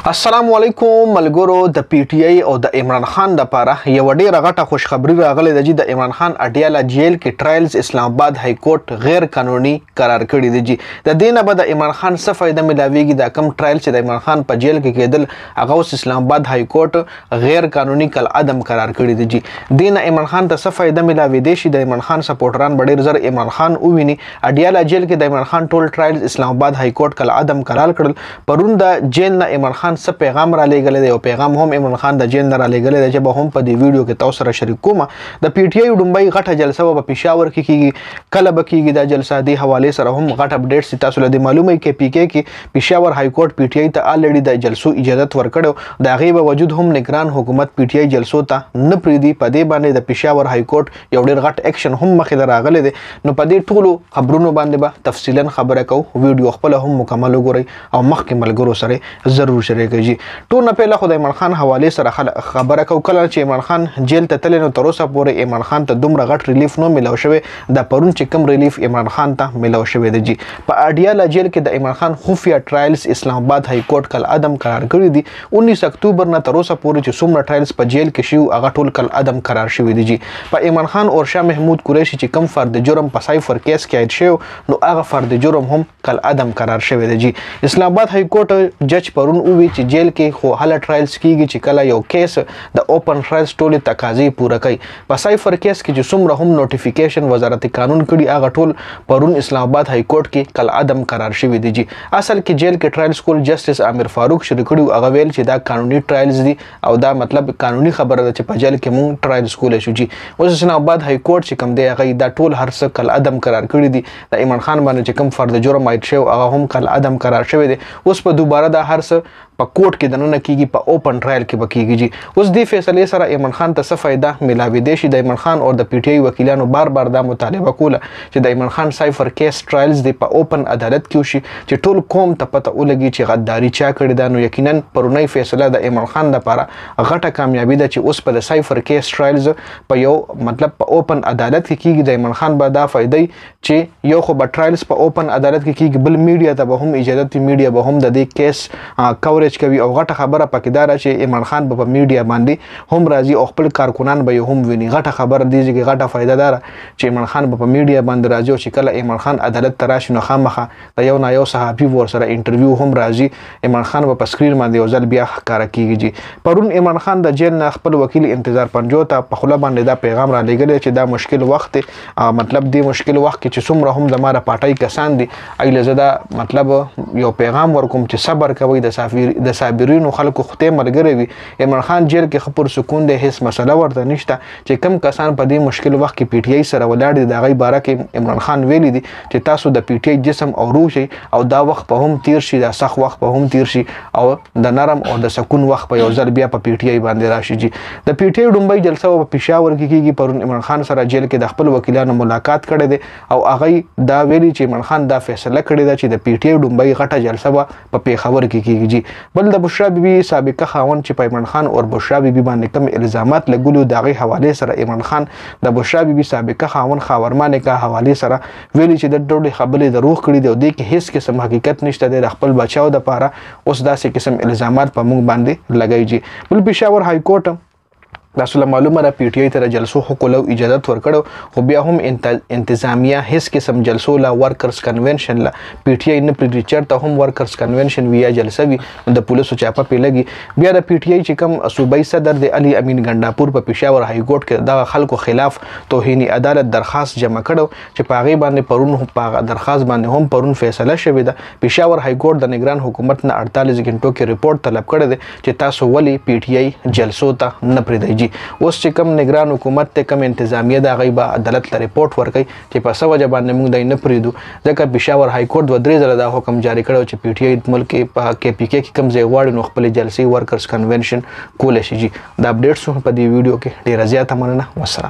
السلام علیکم ملګرو د پی ټی آی او د عمران خان لپاره یو ډیره غټه خوشخبری راغله د عمران خان اډیالا جیل کې ټرایلز اسلام آباد های کورټ غیر قانوني قرار کړی دی د دینه به د عمران خان څه فائدہ ملاویږي د کم ټرایل چې د عمران خان په جیل کې کېدل هغه اوس اسلام آباد های کورټ غیر قانوني کل عدم قرار کړی دی دینه عمران خان ته څه فائدہ ملاوي دی چې د عمران خان سپورټران ډیر زر عمران خان وویني اډیالا جیل کې د عمران خان ټول ټرایلز اسلام آباد های کورټ کل عدم قرار کړل پرون د جیل نه عمران خان څه پیغام را لېږلی دی او پیغام هم عمران خان د جیل نه را لېږلی دی چې به هم په دې ویډیو کې تاسو سره شریک کوم د پی ټی آی ډومبۍ غټه جلسه به پېښور کې کېږي کله به کېږي دا جلسه دې حوالې سره هم غټ اپډیټس تاسو له دې معلومه کې پی کې پېښور های کورټ پی ټی آی ته الریډي د جلسو اجازه ورکړو د هغې باوجود هم نگران حکومت پی ټی آی جلسو ته نه پرېږدي په دې باندې د پېښور های کورټ یو ډېر غټ اکشن هم مخې ته راغلی دی نو په دې ټولو خبرونو باندې به تفصیلا خبره کوو ویډیو خپله هم مکمل وګورئ او مخکې ملګرو سره ضرور شریک کړئ ټول نه پهله خو د عمران خان حوالې سره خبره کوو کله چې عمران خان جیل ته تللی نو تر اوسه پورې عمران خان ته دومره غټ ریلیف نه میلاو شوی د پرون چې کوم ریلیف عمران خان ته میلاو شوی دی په اډیالا جیل کې د عمران خان خفیه ټرایلز اسلام آباد های کورټ کل عدم قرار کړی دي 19 اکتوبر نه تر اوسه پورې چې څومره ټرایلز په جیل کې شوي هغه ټول کل عدم قرار شوي دي په عمران خان اور شاه محمود قریشي چې کوم فرد جرم په سایفر کیس کې عاید شوی نو هغه فرد جرم هم کل عدم قرار شوی دی اسلام آباد های کورټ جج پرون وویل چې جیل کې خو هله ټرایلز کیږي چې کله یو کیس د اوپن ټرایلز ټولې تقاضې پوره کوي په سایفر کیس کې چې څومره هم نوټیفیکیشن وزارت قانون کړي هغه ټول پرون اسلام آباد های کورټ کې کل عدم قرار شوی دی اصل کې جیل کې ټرایلز کول جسټس عامر فاروق شروع کړي هغه ویل چې دا قانوني ټرایلز دي او دا مطلب قانوني خبره ده چې په جیل کې مونږ ټرایلز کولای شو اوس اسلام آباد های کورټ چې کوم دی هغه دا ټول هر څه کل عدم قرار کړي دي د عمران خان باندې چې کوم فرد جرم عاید شوی هغه هم کل عدم قرار شوی دی اوس په دوباره دا هر څه په کوټ کې دننه کېږي په اوپن ټرایل کې به کېږي اوس دې فیصلې سره عمران خان ته څه فایده میلاوي دی چې د عمران خان او د پی ټی آی وکیلانو بار بار دا مطالبه کوله چې د عمران خان سایفر کیس ټرایلز دی په اوپن عدالت کې وشي چې ټول قوم ته پته ولګي چې غداري چا کړې ده نو یقینا پرونی فیصله د عمران خان لپاره غټه کامیابي ده چې اوس په د سایفر کیس ټرایلز په یو مطلب په اوپن عدالت کې کېږي د عمران خان به دا فایده چې یو خو به ټرایلز په اوپن عدالت کې کېږي بل میډیا ته به هم اجازه وي میډیا به هم د دې کیس کوریج کوي او غټه خبره پکې دا چې عمران خان په میډیا باندې هم راځي او خپل کارکونان به هم ویني غټه خبره دی چې غټه فائدہ دار چې عمران خان په میډیا باندې راځي او چې کله عمران خان عدالت ته راشي نو خامخه د یو نه یو صحافي ور سره انټرویو هم راځي عمران خان په سکرین باندې یو ځل بیا ښکاره کیږي پرون عمران خان د جیل نه خپل وکیل انتظار پنجو ته په خوله باندې دا پیغام را لېږلی چې دا مشکل وخت مطلب دی مشکل وخت کې چې څومره هم زما د پارټۍ کسان دي ایله زه دا مطلب یو پیغام ورکوم چې صبر کوئ د صابرینو خلکو خدای ملګری وي عمران خان جیل کې خپل سکون دی هیڅ مسله ورته نشته چې کم کسان په دې مشکل وخت کې پی ټی آی سره ولاړ دي د هغې باره کې عمران خان ویلي دي چې تاسو د پی ټی آی جسم او روح شئ او دا وخت به هم تیر شي دا سخت وخت به هم تیر شي او د نرم او د سکون وخت په یو ځل بیا په پی ټی آی باندې راشي د پی ټی آی ډومبۍ جلسه په پېښور کې کېږي پرون عمران خان سره جیل کې د خپل وکیلانو ملاقات کړی دی او هغې دا ویلي چې عمران خان دا فیصله کړې ده چې د پی ټی آی ډومبۍ غټه جلسه به په پېښور کې کېږي بل د بشرا بیبي سابقه خاوند چې په عمران خان او بشرا بیبي باندې کوم الزامات لګولو د هغې حوالې سره عمران خان د بشرا بیبي سابقه خاوند خاورما نکاح حوالې سره ویلي چې د ډېرې خبرې دروغ کړي دي او دې کې هیڅ قسم حقیقت نشته دی د خپل بچاو دپاره اوس داسې قسم الزامات په موږ باندې لګوي بل پېښور های کورټ تاسو له معلومه ده پی ټی آی ته د جلسو حقوق له اجازه ورکړو خو بیا هم انتظامیه هیڅ قسم جلسو له ورکرز کنونشن له پی ټی آی نه پرېږدي چېرته هم ورکرز کنونشن وي یا جلسه وي د پولیسو چاپه پې لګي بیا د پی ټی آی چې کوم صوبایي صدر دی علي امین ګنډاپور په پېښور های کورټ کې دغه خلکو خلاف توهیني عدالت درخواست جمع کړو چې په هغې باندې پرون په درخواست باندې هم پرون فیصله شوې ده پېښور های کورټ د نگران حکومت نه 48 غنټو کې رپورټ طلب کړی دی چې تاسو ولې پی ټی آی جلسو ته نه پرېږدئ اوس چې کوم نگران حکومت ته کوم انتظامیه د هغې به عدالت ته رپورټ ورکوي چې په څه وجه باندې موږ دی نه پرېږدو ځکه پېښور های کورټ 2-3 ځله دا حکم جاري کړی چې پی ټی آی ملک په کې پی کې کوم ځای غواړي نو خپلې جلسې ورکرز کنونشن کولی شي دا اپډیټس په دې ویډیو کې ډېره زیاته مننه والسلام